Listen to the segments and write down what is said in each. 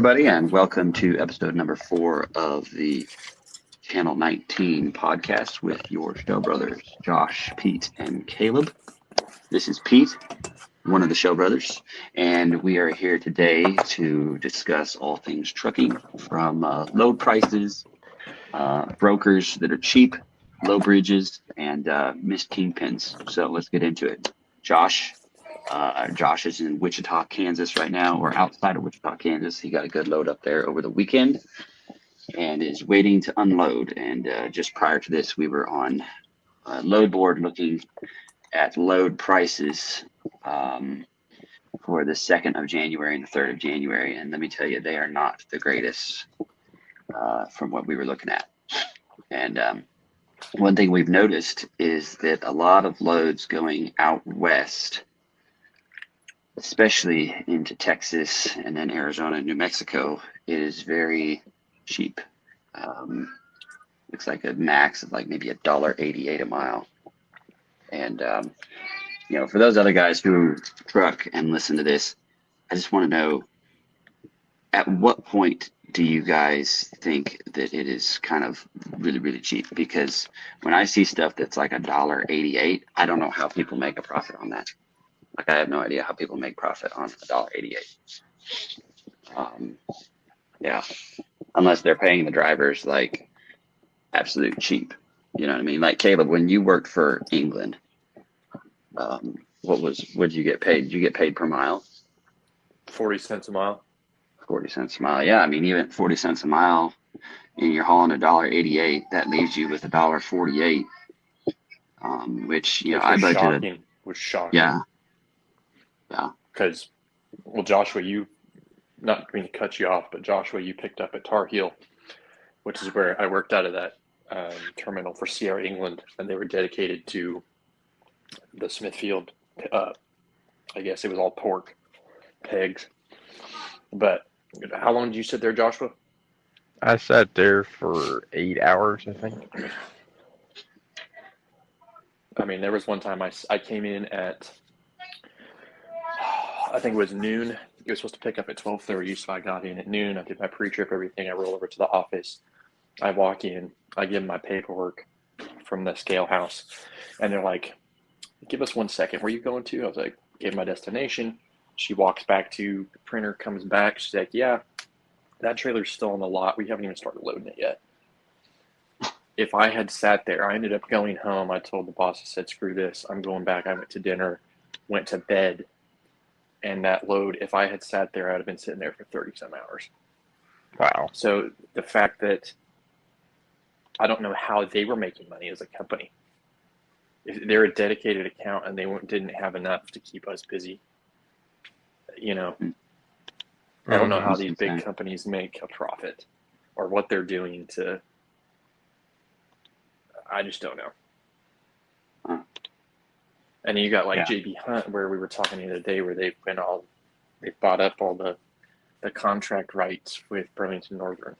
everybody, and welcome to episode number 4 of the Channel 19 podcast with your Schell brothers, Josh, Pete, and Caleb. This is Pete, one of the Schell brothers, and we are here today to discuss all things trucking, from load prices, brokers that are cheap, low bridges, and missed kingpins. So let's get into it. Josh is in Wichita, Kansas right now, or outside of Wichita, Kansas. He got a good load up there over the weekend and is waiting to unload. And just prior to this, we were on load board looking at load prices for the 2nd of January and the 3rd of January. And let me tell you, they are not the greatest from what we were looking at. And one thing we've noticed is that a lot of loads going out west, especially into Texas and then Arizona and New Mexico, is very cheap. Looks like a max of like maybe $1.88 a mile. And, for those other guys who truck and listen to this, I just want to know, at what point do you guys think that it is kind of really, really cheap? Because when I see stuff that's like $1.88, I don't know how people make a profit on that. Like, I have no idea how people make profit on $1.88. Yeah, unless they're paying the drivers like absolute cheap. You know what I mean? Like, Caleb, when you worked for England, what did you get paid? Did you get paid per mile? 40 cents a mile. 40 cents a mile. Yeah, I mean, even 40 cents a mile, and you're hauling $1.88, that leaves you with $1.48. Which I budgeted. Was shocking. Yeah. Because, Joshua, you, not mean to cut you off, but Joshua, you picked up at Tar Heel, which is where I worked out of that terminal for Sierra England, and they were dedicated to the Smithfield. I guess it was all pork, pegs. But how long did you sit there, Joshua? I sat there for 8 hours, I think. I mean, there was one time I came in at, I think it was noon. It was supposed to pick up at 12:30, so I got in at noon. I did my pre-trip, everything. I roll over to the office. I walk in. I give them my paperwork from the scale house, and they're like, "Give us 1 second. Where are you going to?" I was like, "Gave my destination." She walks back to the printer, comes back. She's like, "Yeah, that trailer's still on the lot. We haven't even started loading it yet." If I had sat there, I ended up going home. I told the boss, I said, "Screw this. I'm going back." I went to dinner, went to bed, and that load, if I had sat there, I'd have been sitting there for 30-some hours. Wow. So the fact that I don't know how they were making money as a company. If they're a dedicated account and they didn't have enough to keep us busy. I don't know how these big companies make a profit or what they're doing to, I just don't know. And you got like JB Hunt, where we were talking the other day, where they've bought up all the contract rights with Burlington Northern.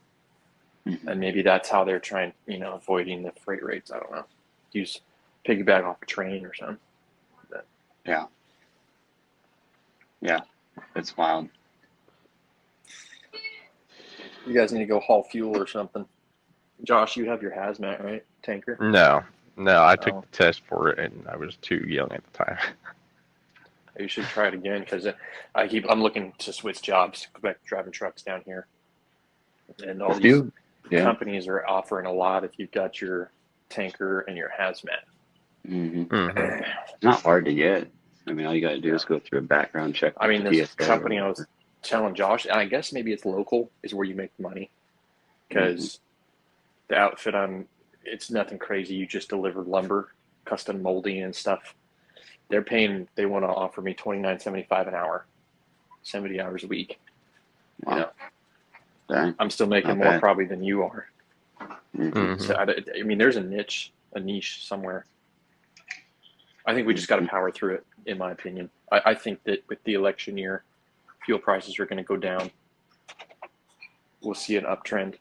Mm-hmm. And maybe that's how they're trying, avoiding the freight rates. I don't know. Use piggyback off a train or something. But, yeah, it's wild. You guys need to go haul fuel or something. Josh, you have your hazmat, right? Tanker? No, I took the test for it, and I was too young at the time. You should try it again, because I'm looking to switch jobs, go back to driving trucks down here. And all these companies are offering a lot if you've got your tanker and your hazmat. Mm-hmm. Mm-hmm. It's not hard to get. I mean, all you got to do is go through a background check. I mean, this company I was telling Josh, and I guess maybe it's local, is where you make the money. Because the outfit it's nothing crazy. You just deliver lumber, custom molding and stuff. They want to offer me $29.75 an hour, 70 hours a week. Wow. I'm still making more probably than you are. Mm-hmm. So I mean, there's a niche somewhere. I think we just got to power through it, in my opinion. I think that with the election year, fuel prices are going to go down. We'll see an uptrend.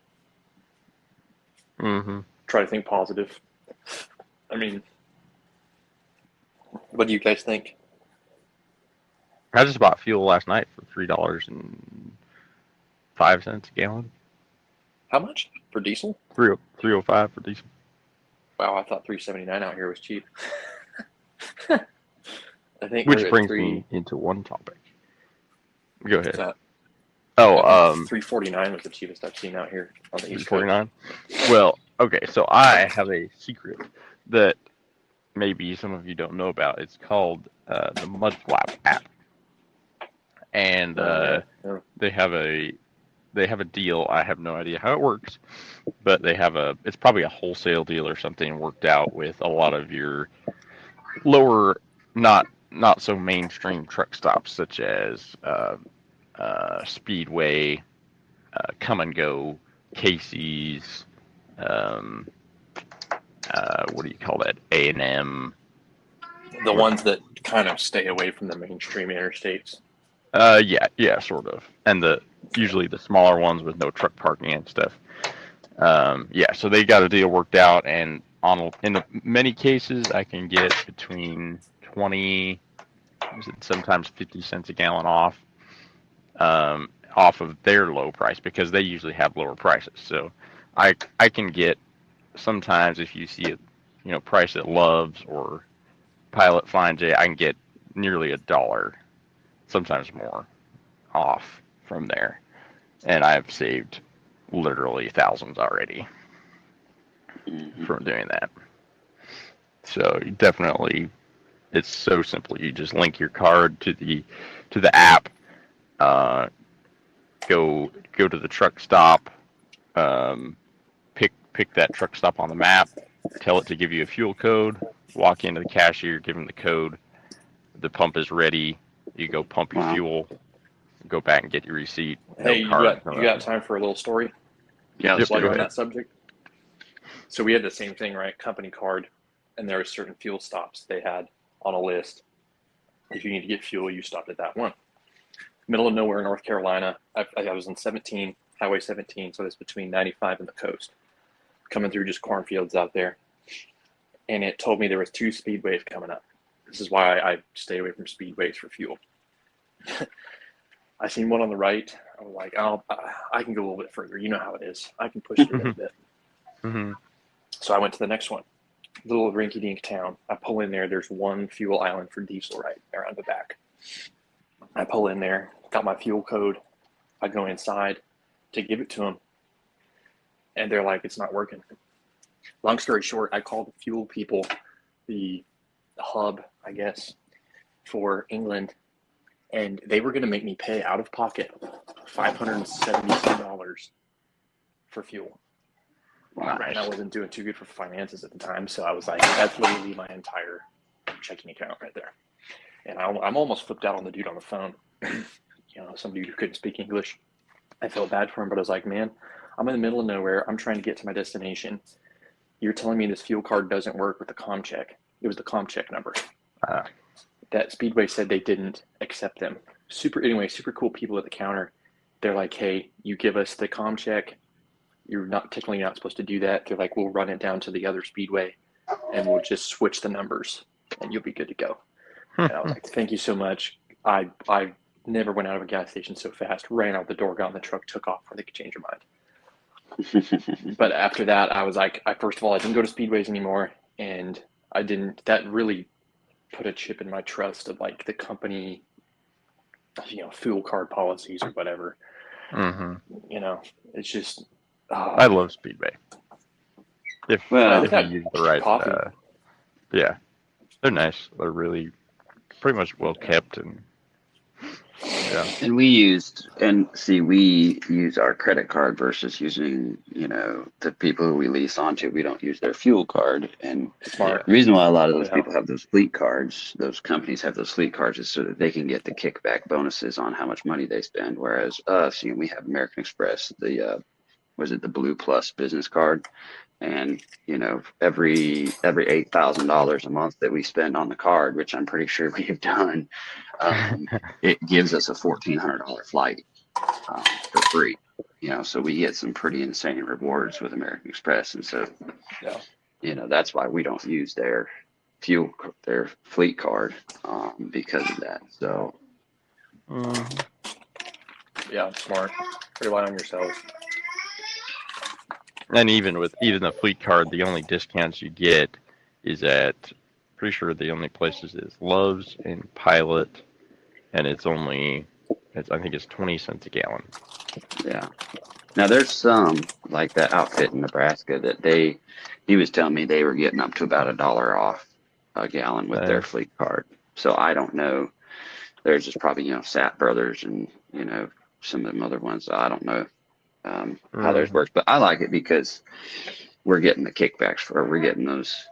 Mm-hmm. Try to think positive. I mean, what do you guys think? I just bought fuel last night for $3 and 5 cents a gallon. How much for diesel? 305 for diesel. Wow, I thought 379 out here was cheap. I think Which we're at brings me into one topic. Go ahead. that? Oh, 349 was the cheapest I've seen out here on the East Coast. 349. Well, okay, so I have a secret that maybe some of you don't know about. It's called the Mudflap app, and they have a deal. I have no idea how it works, but they have it's probably a wholesale deal or something worked out with a lot of your lower, not so mainstream truck stops, such as Speedway, Come and Go, Casey's, what do you call that? A&M. The ones that kind of stay away from the mainstream interstates. Yeah, sort of. And usually the smaller ones with no truck parking and stuff. Yeah, so they got a deal worked out, and in many cases I can get between 20, sometimes 50 cents a gallon off of their low price, because they usually have lower prices. So I can get, sometimes if you see it, price at Love's or Pilot Flying J, I can get nearly $1, sometimes more, off from there. And I've saved literally thousands already from doing that. So definitely, it's so simple. You just link your card to the app, go to the truck stop, pick that truck stop on the map, tell it to give you a fuel code, walk into the cashier, give them the code, the pump is ready, you go pump your fuel, go back and get your receipt. Hey, you got time for a little story? Yeah, just like on that subject. So we had the same thing, right? Company card, and there were certain fuel stops they had on a list. If you need to get fuel, you stopped at that one. Middle of nowhere, North Carolina. I was on Highway 17, so it's between 95 and the coast, coming through just cornfields out there. And it told me there was 2 speedways coming up. This is why I stay away from speedways for fuel. I seen one on the right. I was like, I can go a little bit further. You know how it is. I can push it a little bit. Mm-hmm. So I went to the next one. Little rinky-dink town. I pull in there. There's one fuel island for diesel right around the back. I pull in there, got my fuel code. I go inside to give it to them, and they're like, it's not working. Long story short, I called the fuel people, the hub, I guess, for England, and they were going to make me pay out of pocket $572 for fuel. Nice. And I wasn't doing too good for finances at the time, so I was like, that's literally my entire checking account right there. And I'm almost flipped out on the dude on the phone. Some dude who couldn't speak English. I felt bad for him, but I was like, man, I'm in the middle of nowhere. I'm trying to get to my destination. You're telling me this fuel card doesn't work with the ComCheck. It was the ComCheck number. That Speedway said they didn't accept them. Super cool people at the counter. They're like, hey, you give us the ComCheck. You're not supposed to do that. They're like, we'll run it down to the other Speedway, and we'll just switch the numbers, and you'll be good to go. And I was like, thank you so much. I never went out of a gas station so fast. Ran out the door, got in the truck, took off before they could change their mind. But after that, I was like, first of all, I didn't go to Speedways anymore, and I didn't. That really put a chip in my trust of like the company, fuel card policies or whatever. Mm-hmm. It's just. I love Speedway. If you use the right coffee. Yeah, they're nice. They're really pretty much well kept, and yeah. And we use our credit card versus using, the people who we lease onto. We don't use their fuel card. And Smart. the reason why a lot of those people have those fleet cards, those companies have those fleet cards, is so that they can get the kickback bonuses on how much money they spend. Whereas us, we have American Express, the Blue Plus business card. And, every $8,000 a month that we spend on the card, which I'm pretty sure we have done, it gives us a $1,400 flight for free. So we get some pretty insane rewards with American Express. And so, that's why we don't use their fleet card because of that. So. Yeah, smart. rely on yourselves. And even with the fleet card, the only discounts you get is at, pretty sure the only places is Love's and Pilot, and I think it's 20 cents a gallon. Yeah. Now there's some like that outfit in Nebraska that he was telling me they were getting up to about $1 off a gallon with their fleet card. So I don't know. There's just probably, Sat Brothers and, some of them other ones. I don't know how theirs works, but I like it because we're getting the kickbacks we're getting those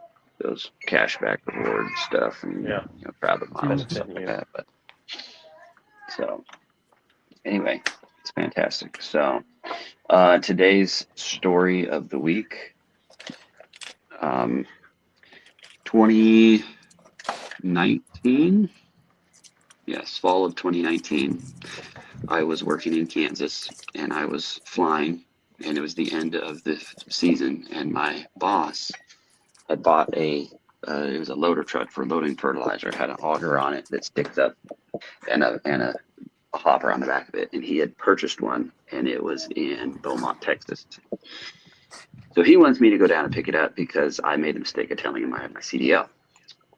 cashback reward stuff and travel miles and stuff like that. But so anyway, it's fantastic. So today's story of the week, 2019. Yes, fall of 2019. I was working in Kansas and I was flying, and it was the end of the season, and my boss had bought it was a loader truck for loading fertilizer. It had an auger on it that sticks up and a hopper on the back of it, and he had purchased one, and it was in Beaumont, Texas. So he wants me to go down and pick it up because I made the mistake of telling him I had my CDL.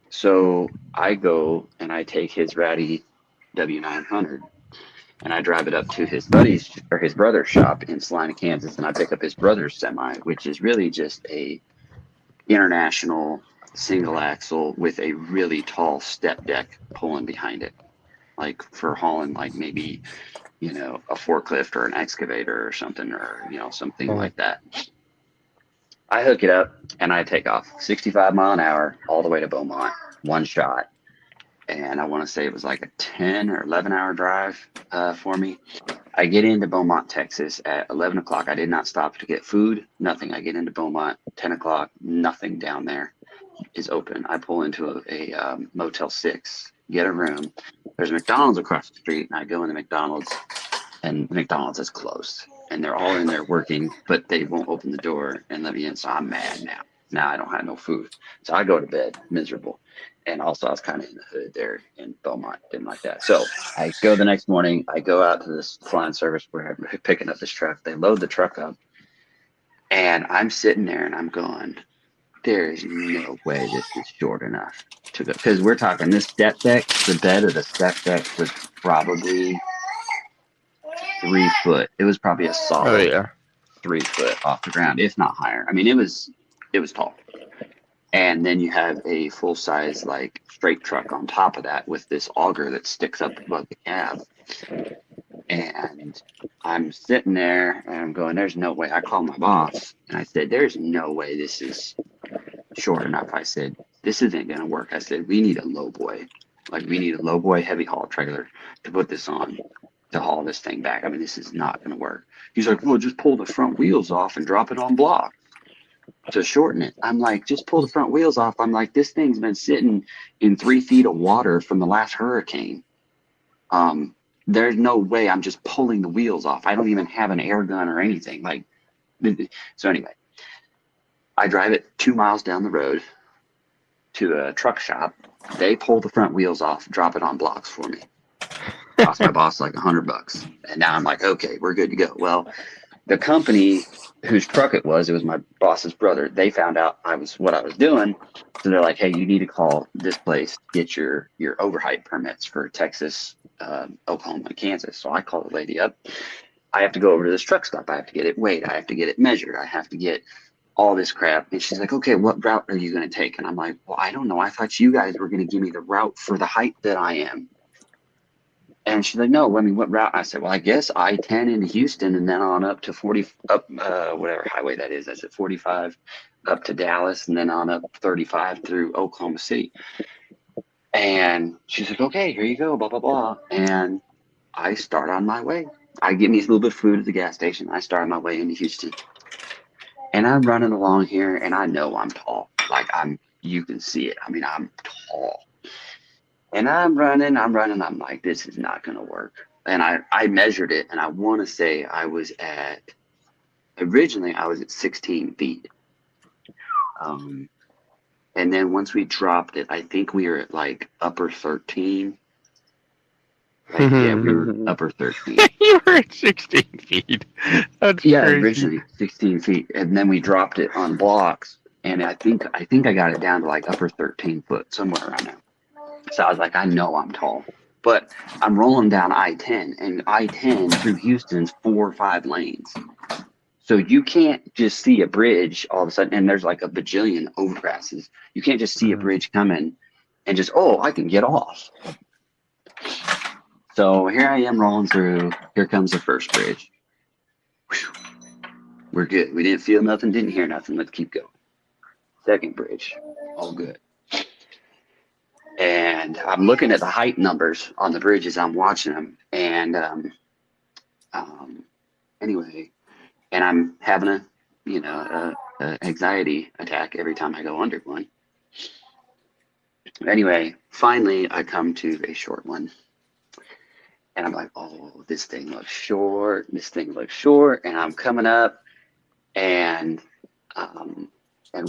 So I go and I take his ratty W900 and I drive it up to his brother's shop in Salina, Kansas, and I pick up his brother's semi, which is really just a international single axle with a really tall step deck pulling behind it, like for hauling like maybe, a forklift or an excavator or something, or, something like that. I hook it up and I take off 65 mile an hour all the way to Beaumont, one shot. And I want to say it was like a 10 or 11-hour drive for me. I get into Beaumont, Texas at 11 o'clock. I did not stop to get food, nothing. I get into Beaumont, 10 o'clock, nothing down there is open. I pull into a Motel 6, get a room. There's a McDonald's across the street, and I go into McDonald's, and McDonald's is closed. And they're all in there working, but they won't open the door and let me in, so I'm mad now. Now I don't have no food. So I go to bed, miserable. And also I was kind of in the hood there in Beaumont, didn't like that. So I go the next morning, I go out to this flying service where I'm picking up this truck. They load the truck up, and I'm sitting there and I'm going, there is no way this is short enough to go. Because we're talking this step deck, the bed of the step deck was probably 3 foot. It was probably a solid 3 foot off the ground, if not higher. I mean, it was tall. And then you have a full size like straight truck on top of that with this auger that sticks up above the cab. And I'm sitting there and I'm going, there's no way. I called my boss and I said, there's no way this is short enough. I said, this isn't going to work. I said, we need a low boy. Like, we need a low boy heavy haul trailer to put this on, to haul this thing back. I mean, this is not going to work. He's like, well, just pull the front wheels off and drop it on block to shorten it. I'm like, just pull the front wheels off. I'm like, this thing's been sitting in 3 feet of water from the last hurricane. There's no way I'm just pulling the wheels off. I don't even have an air gun or anything. Like, so anyway, I drive it 2 miles down the road to a truck shop. They pull the front wheels off, drop it on blocks for me. Cost my boss like $100. And now I'm like, okay, we're good to go. Well, the company whose truck it was my boss's brother. They found out what I was doing. So they're like, hey, you need to call this place, get your overheight permits for Texas, Oklahoma, and Kansas. So I call the lady up. I have to go over to this truck stop. I have to get it weighed. I have to get it measured. I have to get all this crap. And she's like, okay, what route are you going to take? And I'm like, well, I don't know. I thought you guys were going to give me the route for the height that I am. And she's like, no, I mean, what route? I said, well, I guess I-10 into Houston and then on up to 40, whatever highway that is. I said 45 up to Dallas and then on up 35 through Oklahoma City. And she's like, okay, here you go, blah, blah, blah. And I start on my way. I get me a little bit of food at the gas station. I start on my way into Houston. And I'm running along here and I know I'm tall. Like you can see it. I mean, I'm tall. And I'm running. I'm like, this is not going to work. And I measured it, and I want to say originally I was at 16 feet. And then once we dropped it, I think we were at like upper 13. Like, yeah, we were upper 13. You were at 16 feet. That's Yeah, crazy. originally 16 feet, and then we dropped it on blocks, and I think I got it down to like upper 13 foot, somewhere around there. So I was like, I know I'm tall, but I'm rolling down I-10, and I-10 through Houston's 4 or 5 lanes. So you can't just see a bridge all of a sudden, and there's like a bajillion overpasses. You can't just see a bridge coming and just, oh, I can get off. So here I am rolling through. Here comes the first bridge. Whew. We're good. We didn't feel nothing, didn't hear nothing. Let's keep going. Second bridge, all good. And I'm looking at the height numbers on the bridges. I'm watching them, and anyway, and I'm having a anxiety attack every time I go under one. Anyway, finally I come to a short one, and I'm like, oh, this thing looks short. This thing looks short, and I'm coming up, and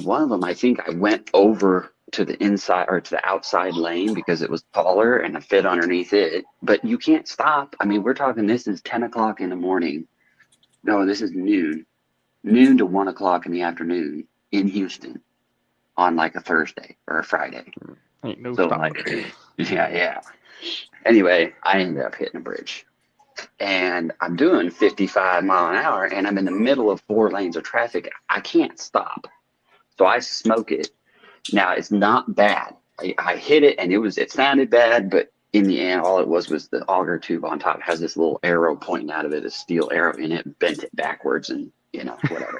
one of them, I think I went over to the inside or to the outside lane because it was taller and I fit underneath it. But you can't stop. I mean, we're talking, this is 10 o'clock in the morning. No, this is noon to 1 o'clock in the afternoon in Houston on like a Thursday or a Friday. Ain't no So stopping. yeah. Anyway, I ended up hitting a bridge, and I'm doing 55 mile an hour, and I'm in the middle of 4 lanes of traffic. I can't stop. So I smoke it. Now, it's not bad. I hit it, and it sounded bad, but in the end, all it was the auger tube on top has this little arrow pointing out of it, a steel arrow in it, bent it backwards, and whatever.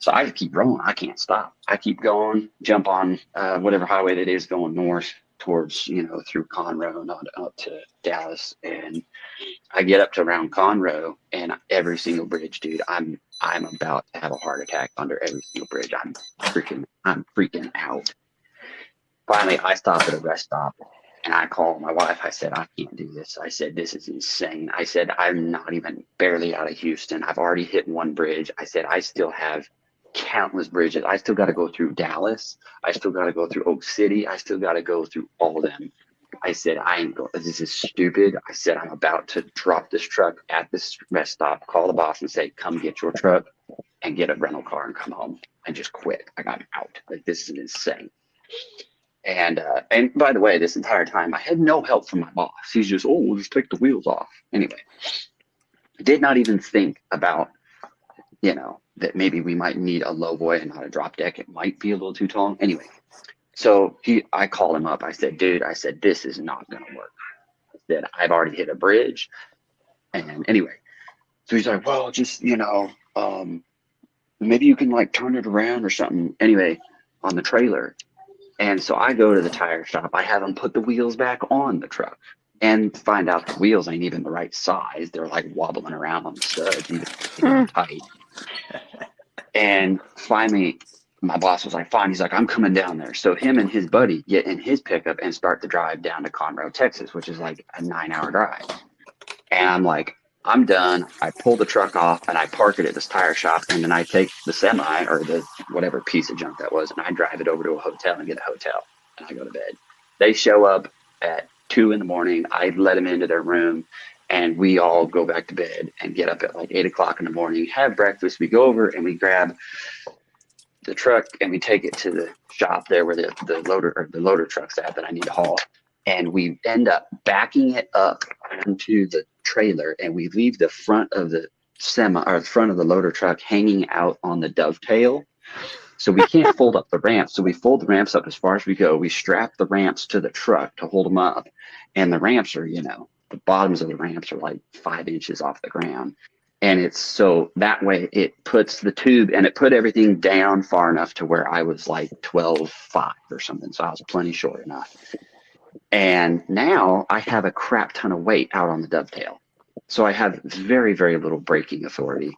So I just keep rolling. I can't stop. I keep going, jump on whatever highway that is going north towards, through Conroe and up to Dallas. And I get up to around Conroe, and every single bridge, dude, I'm about to have a heart attack under every single bridge. I'm freaking out. Finally, I stop at a rest stop, and I call my wife. I said, I can't do this. I said, this is insane. I said, I'm not even barely out of Houston. I've already hit one bridge. I said, I still have countless bridges. I still got to go through Dallas. I still got to go through Oak City. I still got to go through all of them. I said, this is stupid. I said, I'm about to drop this truck at this rest stop, call the boss and say, come get your truck and get a rental car and come home and just quit. I got out. Like, this is insane. And by the way, this entire time I had no help from my boss. He's just, we'll just take the wheels off. Anyway, did not even think about, that maybe we might need a low boy and not a drop deck. It might be a little too tall. Anyway, so I called him up. I said, dude, this is not going to work. I said, I've already hit a bridge. And anyway, so he's like, well, just, maybe you can like turn it around or something. Anyway, on the trailer. And so I go to the tire shop. I have them put the wheels back on the truck and find out the wheels ain't even the right size. They're like wobbling around on the studs, even tight. And finally, my boss was like, fine. He's like, I'm coming down there. So him and his buddy get in his pickup and start the drive down to Conroe, Texas, which is like a 9-hour drive. And I'm like, I'm done. I pull the truck off and I park it at this tire shop. And then I take the semi or the whatever piece of junk that was, and I drive it over to a hotel and get a hotel. And I go to bed. They show up at 2 a.m. I let them into their room, and we all go back to bed and get up at like 8 o'clock in the morning, have breakfast. We go over and we grab the truck and we take it to the shop there where the loader truck's at that I need to haul. And we end up backing it up onto the trailer, and we leave the front of the front of the loader truck hanging out on the dovetail. So we can't fold up the ramps. So we fold the ramps up as far as we go. We strap the ramps to the truck to hold them up. And the ramps are, the bottoms of the ramps are like 5 inches off the ground. And it's so that way it puts the tube, and it put everything down far enough to where I was like 12.5 or something. So I was plenty short enough. And now I have a crap ton of weight out on the dovetail. So I have very, very little braking authority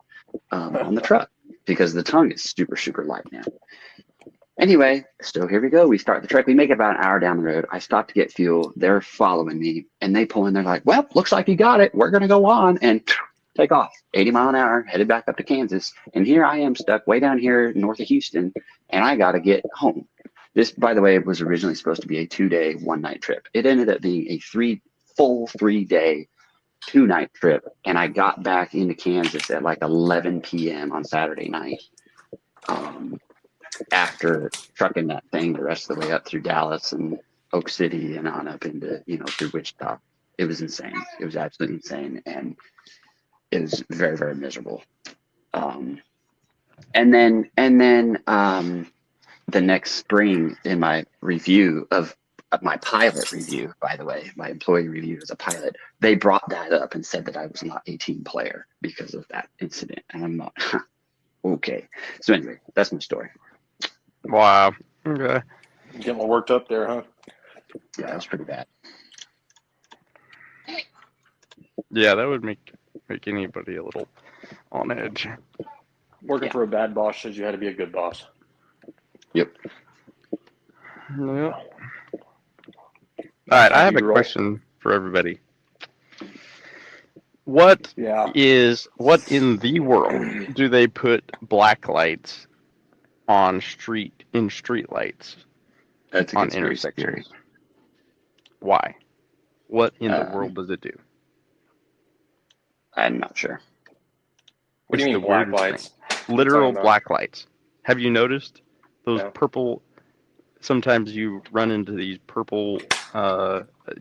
on the truck because the tongue is super, super light now. Anyway, so here we go. We start the truck. We make it about an hour down the road. I stop to get fuel. They're following me, and they pull in. They're like, well, looks like you got it. We're going to go on and take off 80 mile an hour, headed back up to Kansas. And here I am stuck way down here north of Houston, and I got to get home. This, by the way, was originally supposed to be a 2-day, 1-night trip. It ended up being a 3 full 3-day, 2-night trip, and I got back into Kansas at like 11 p.m. on Saturday night. After trucking that thing the rest of the way up through Dallas and Oak City and on up into, through Wichita. It was insane. It was absolutely insane. And it was very, very miserable. And then the next spring in my review of my pilot review, by the way, my employee review as a pilot, they brought that up and said that I was not a team player because of that incident. And I'm not, okay. So anyway, that's my story. Wow. Okay. Getting all worked up there, huh? Yeah, that was pretty bad. Yeah, that would make anybody a little on edge. Working for a bad boss shows you how to be a good boss. Yep. Yeah. All right, I have a question for everybody. What in the world do they put black lights on street lights? That's a on conspiracy intersections. theory. Why? What in the world does it do? I'm not sure. What do you mean black lights? Literal black lights. Have you noticed those No. purple? Sometimes you run into these purple,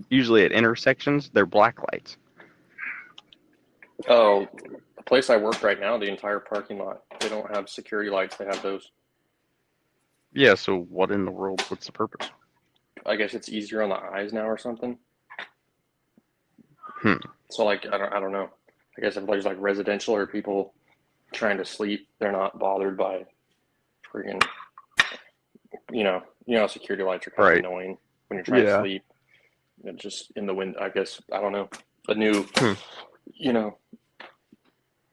usually at intersections, they're black lights. Oh, the place I work right now, the entire parking lot, they don't have security lights. They have those. Yeah, so what in the world? What's the purpose? I guess it's easier on the eyes now or something. So like, I don't know. I guess if there's like residential or people trying to sleep, they're not bothered by freaking, security lights are kind of annoying when you're trying to sleep. It's just in the wind, I guess, I don't know. A new,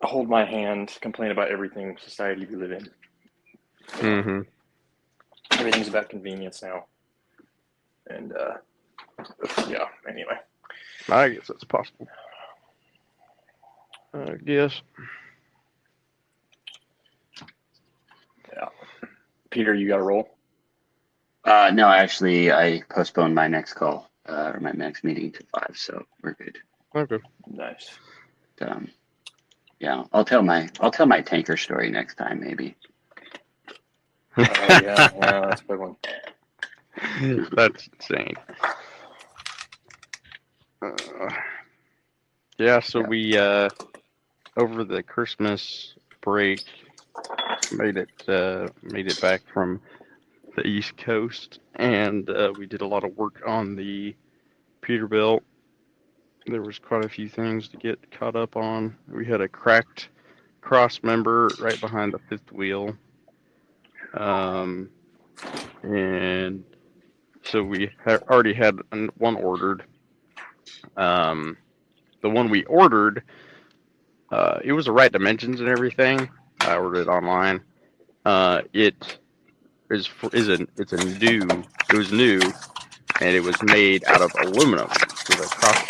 hold my hand, complain about everything society we live in. Mm-hmm. Everything's about convenience now. And, anyway. I guess that's possible. I guess. Yeah. Peter, you got to roll? No, actually, I postponed my next call, or my next meeting to 5, so we're good. Okay. Nice. Yeah, I'll tell my tanker story next time, maybe. Yeah, that's a good one. That's insane. So we over the Christmas break made it back from the East Coast, and we did a lot of work on the Peterbilt. There was quite a few things to get caught up on. We had a cracked cross member right behind the fifth wheel, and so we already had one ordered. The one we ordered, it was the right dimensions and everything. I ordered it online. It was new, and it was made out of aluminum. So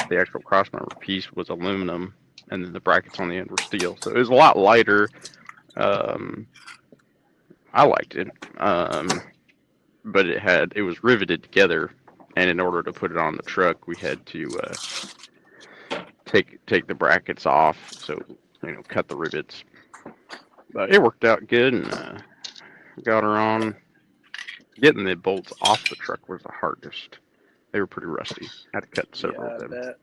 the actual crossmember piece was aluminum, and then the brackets on the end were steel. So it was a lot lighter. I liked it, but it was riveted together, and in order to put it on the truck, we had to take the brackets off. So cut the rivets. But it worked out good, and got her on. Getting the bolts off the truck was the hardest. They were pretty rusty. Had to cut several of them.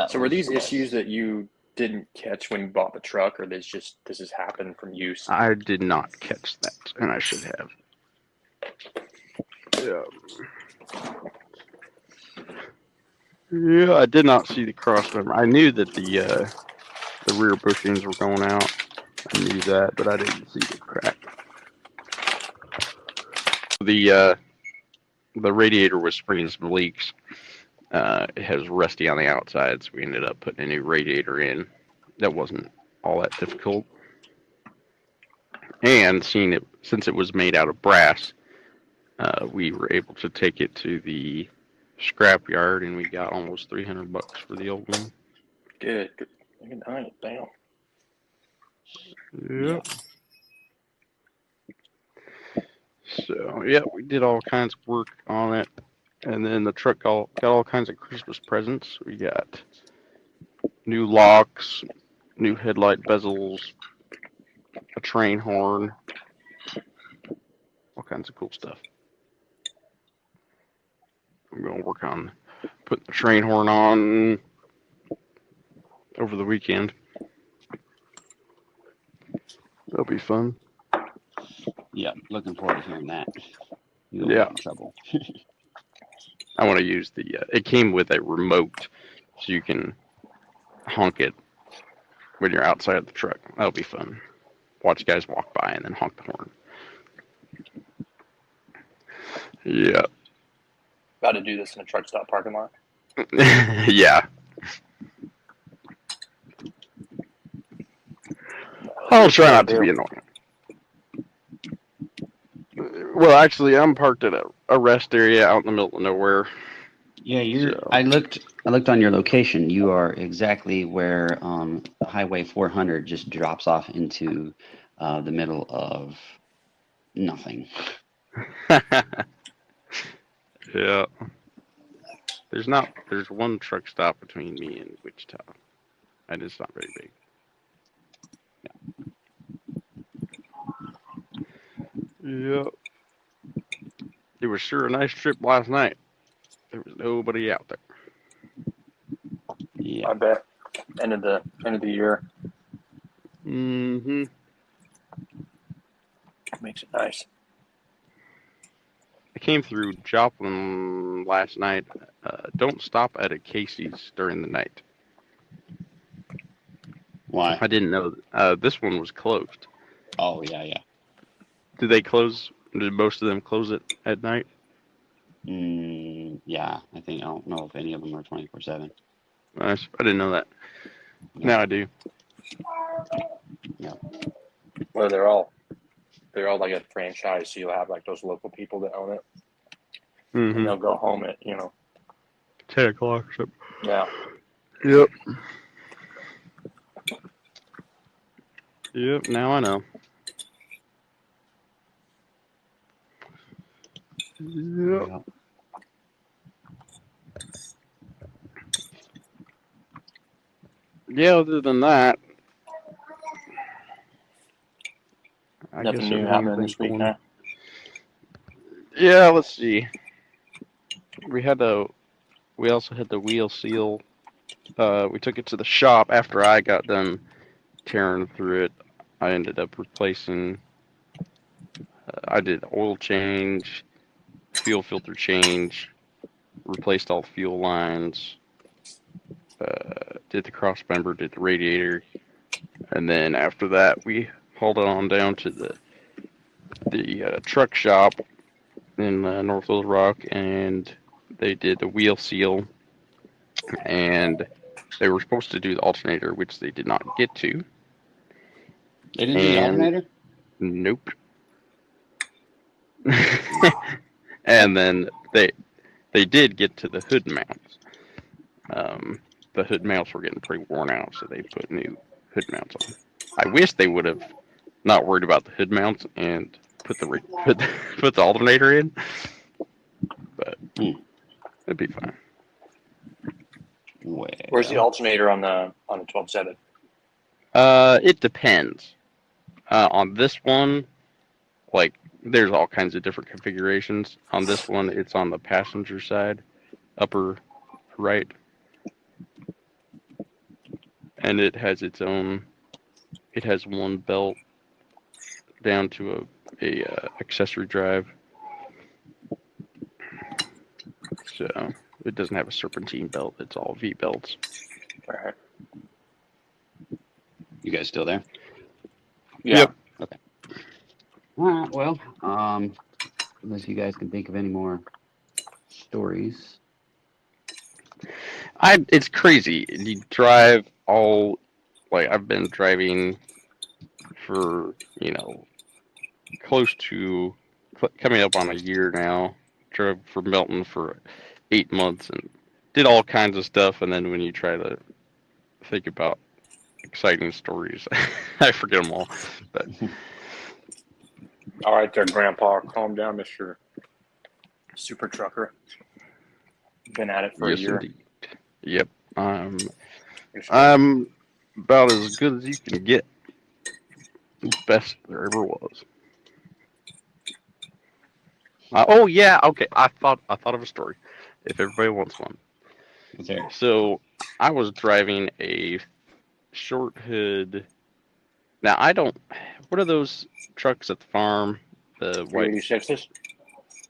So were these issues that you didn't catch when you bought the truck, or this has happened from use? I did not catch that, and I should have. Yeah, I did not see the crossmember. I knew that the rear bushings were going out. I knew that, but I didn't see the crack. The radiator was springing some leaks. It has rusty on the outside, so we ended up putting a new radiator in. That wasn't all that difficult. And since it was made out of brass, we were able to take it to the scrapyard, and we got almost $300 for the old one. Good night. Damn. Yep. So, we did all kinds of work on it. And then the truck got all kinds of Christmas presents. We got new locks, new headlight bezels, a train horn, all kinds of cool stuff. I'm going to work on putting the train horn on over the weekend. That'll be fun. Yeah, looking forward to hearing that. You'll Yeah. get in trouble. I want to use the. It came with a remote, so you can honk it when you're outside of the truck. That'll be fun. Watch guys walk by and then honk the horn. Yeah. About to do this in a truck stop parking lot. Yeah. I'll try not to be annoying. Well, actually, I'm parked at a rest area out in the middle of nowhere. Yeah, you're. So- I looked on your location. You are exactly where Highway 400 just drops off into the middle of nothing. Yeah. There's one truck stop between me and Wichita. And it's not very big. Yeah. It was sure a nice trip last night. There was nobody out there. Yeah. I bet. End of the year. Mm-hmm. Makes it nice. I came through Joplin last night. Don't stop at a Casey's during the night. Why? I didn't know. This one was closed. Oh, yeah. Did they close? Did most of them close it at night? Yeah, I don't know if any of them are 24/7. I didn't know that. Yeah. Now I do. Yeah. Well, they're all like a franchise, so you'll have like those local people that own it, and Mm-hmm. they'll go home at 10 o'clock. So. Yeah. Yep. Yep. Now I know. Yep. Yeah. Yeah. Other than that, I Nothing guess new happening this week, huh? Yeah. Let's see. We also had the wheel seal. We took it to the shop after I got done tearing through it. I ended up replacing. I did oil change, fuel filter change, replaced all the fuel lines, did the cross member, did the radiator, and then after that we hauled it on down to the truck shop in North Little Rock, and they did the wheel seal, and they were supposed to do the alternator, which they did not get to. They didn't do the alternator? Nope. And then they did get to the hood mounts. The hood mounts were getting pretty worn out, so they put new hood mounts on. I wish they would have not worried about the hood mounts and put the alternator in, but it'd be fine. Well, Where's the alternator on the 12.7? It depends. On this one, like, there's all kinds of different configurations. On this one, it's on the passenger side, upper right, and it has its own. It has one belt down to a accessory drive, so it doesn't have a serpentine belt. It's all V belts. All right. You guys still there? Yeah. Yep. Okay. All right. Well, unless you guys can think of any more stories. It's crazy. You drive all, like, I've been driving for, close to coming up on a year now. Drove for Melton for 8 months and did all kinds of stuff. And then when you try to think about exciting stories, I forget them all. But All right there, Grandpa. Calm down, Mr. Super Trucker. Been at it for a Yes, year. indeed. Yep. I'm Just I'm about as good as you can get. Best there ever was. Oh yeah, okay. I thought of a story. If everybody wants one. Let's hear it. So I was driving a short hood. Now I don't. What are those trucks at the farm? The white 386s.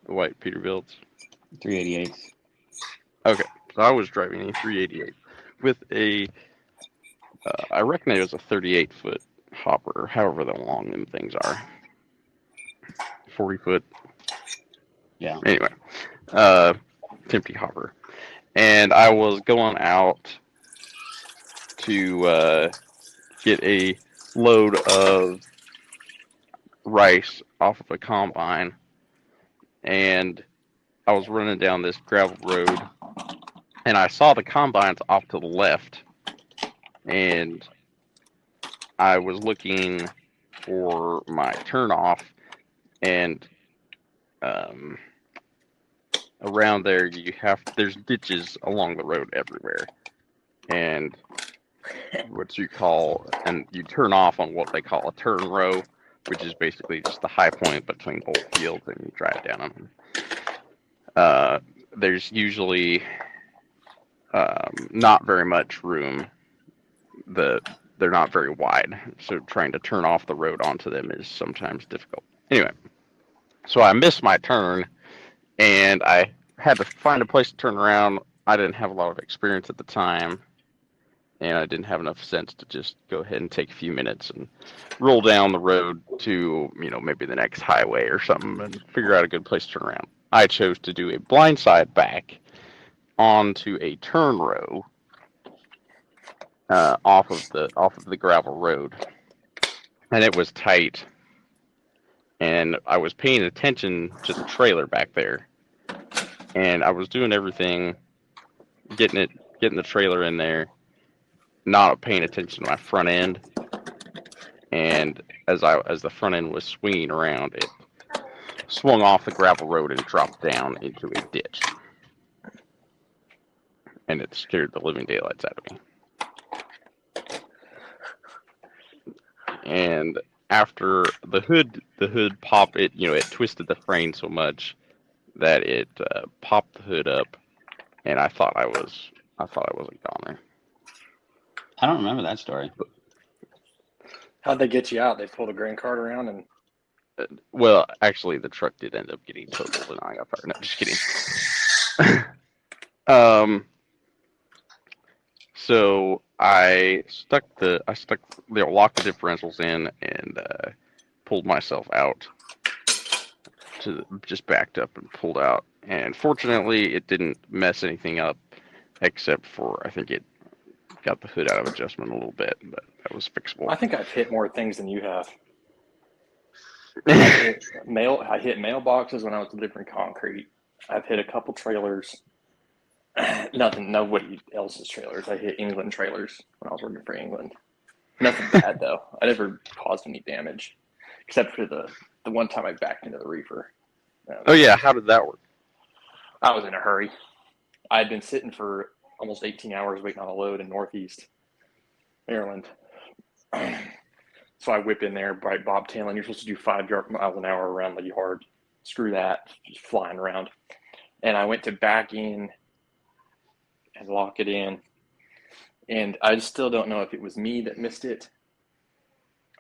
Peterbilts. 388. Okay, so I was driving a 388 with a. I reckon it was a 38-foot hopper, however long them things are. 40-foot. Yeah. Anyway, empty hopper, and I was going out to get a load of rice off of a combine, and I was running down this gravel road, and I saw the combines off to the left, and I was looking for my turnoff, and um, around there there's ditches along the road everywhere, and and you turn off on what they call a turn row, which is basically just the high point between both fields, and you drive down them. There's usually not very much room. They're not very wide, so trying to turn off the road onto them is sometimes difficult. Anyway, so I missed my turn, and I had to find a place to turn around. I didn't have a lot of experience at the time, and I didn't have enough sense to just go ahead and take a few minutes and roll down the road to, maybe the next highway or something and figure out a good place to turn around. I chose to do a blindside back onto a turn row off of the gravel road, and it was tight. And I was paying attention to the trailer back there, and I was doing everything, getting the trailer in there, not paying attention to my front end. And as the front end was swinging around, it swung off the gravel road and dropped down into a ditch, and it scared the living daylights out of me. And after the hood popped, it twisted the frame so much that it popped the hood up, and I thought I was a goner. I don't remember that story. How'd they get you out? They pulled a grain cart around and. Well, actually, the truck did end up getting totaled, and I got fired. No, just kidding. So I locked the differentials in and pulled myself out. Just backed up and pulled out, and fortunately, it didn't mess anything up, except for I think it got the hood out of adjustment a little bit, but that was fixable. I think I've hit more things than you have. I hit mailboxes when I was delivering concrete. I've hit a couple trailers. Nobody else's trailers. I hit England trailers when I was working for England. Nothing bad though. I never caused any damage, except for the one time I backed into the reefer. Oh yeah, how did that work? I was in a hurry. I had been sitting for almost 18 hours waiting on a load in Northeast Maryland. So I whip in there, bright bobtailing. You're supposed to do 5 miles an hour around the yard. Screw that, just flying around. And I went to back in and lock it in. And I still don't know if it was me that missed it.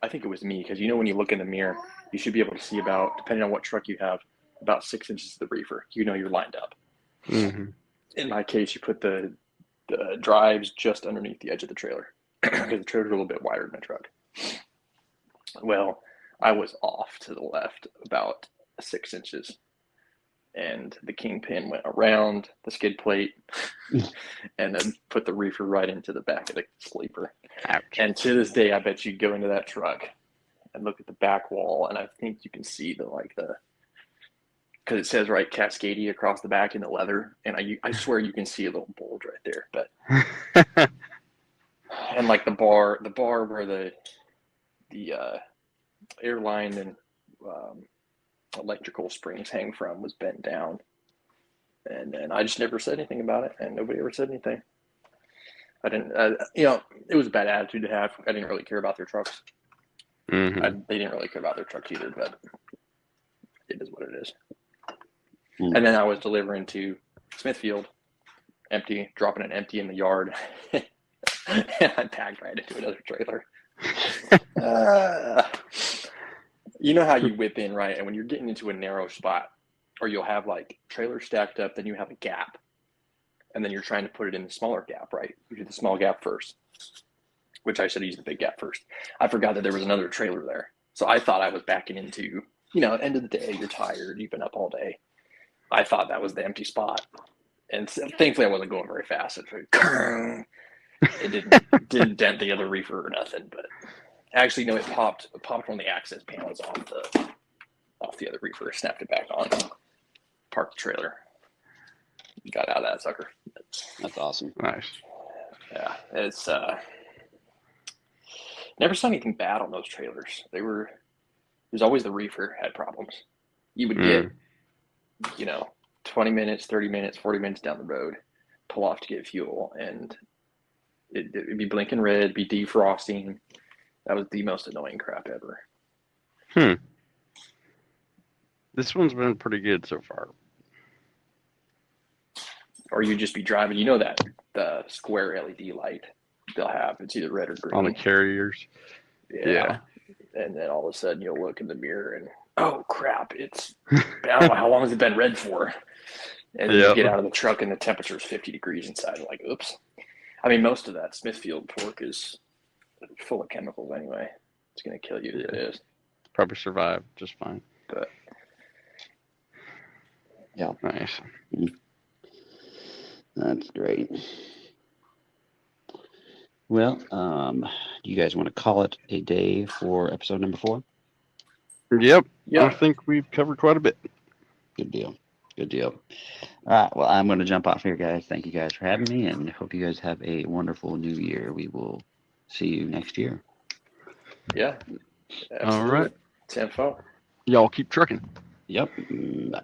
I think it was me, because when you look in the mirror, you should be able to see about, depending on what truck you have, about 6 inches of the reefer. You're lined up. Mm-hmm. In my case, you put the drives just underneath the edge of the trailer, because the trailer's a little bit wider than a truck. Well, I was off to the left about 6 inches, and the kingpin went around the skid plate and then put the reefer right into the back of the sleeper. Ouch. And to this day, I bet you go into that truck and look at the back wall, and I think you can see because it says Cascadia across the back in the leather, and I swear you can see a little bulge right there. But and the bar where the airline and electrical springs hang from was bent down. And then I just never said anything about it, and nobody ever said anything. I didn't, it was a bad attitude to have. I didn't really care about their trucks. Mm-hmm. They didn't really care about their trucks either, but it is what it is. Mm. And then I was delivering to Smithfield, empty, dropping it empty in the yard. And I packed right into another trailer. You know how you whip in, right? And when you're getting into a narrow spot, or you'll have like trailers stacked up, then you have a gap. And then you're trying to put it in the smaller gap, right? You do the small gap first, which I should use the big gap first. I forgot that there was another trailer there. So I thought I was backing into, end of the day, you're tired, you've been up all day. I thought that was the empty spot. And so, thankfully I wasn't going very fast. It didn't dent the other reefer or nothing, but actually, no, it popped one of the access panels off the other reefer, snapped it back on, parked the trailer, got out of that sucker. That's awesome. Nice. Yeah, it's never saw anything bad on those trailers. There's always the reefer had problems. You would get 20 minutes, 30 minutes, 40 minutes down the road, pull off to get fuel, and it'd be blinking red, be defrosting. That was the most annoying crap ever. This one's been pretty good so far. Or you'd just be driving, that the square LED light they'll have, it's either red or green. On the carriers. Yeah. And then all of a sudden you'll look in the mirror and, oh crap, I don't know how long has it been red for? And then you get out of the truck and the temperature is 50 degrees inside. Like, oops. I mean, most of that Smithfield pork is full of chemicals anyway. It's going to kill you if it is. Probably survive just fine. But yeah. Nice. That's great. Well, do you guys want to call it a day for episode number 4? Yep. Yeah. I think we've covered quite a bit. Good deal. All right. Well, I'm going to jump off here, guys. Thank you guys for having me, and hope you guys have a wonderful new year. We will see you next year. Yeah. Absolutely. All right. It's info. Y'all keep trucking. Yep. Bye.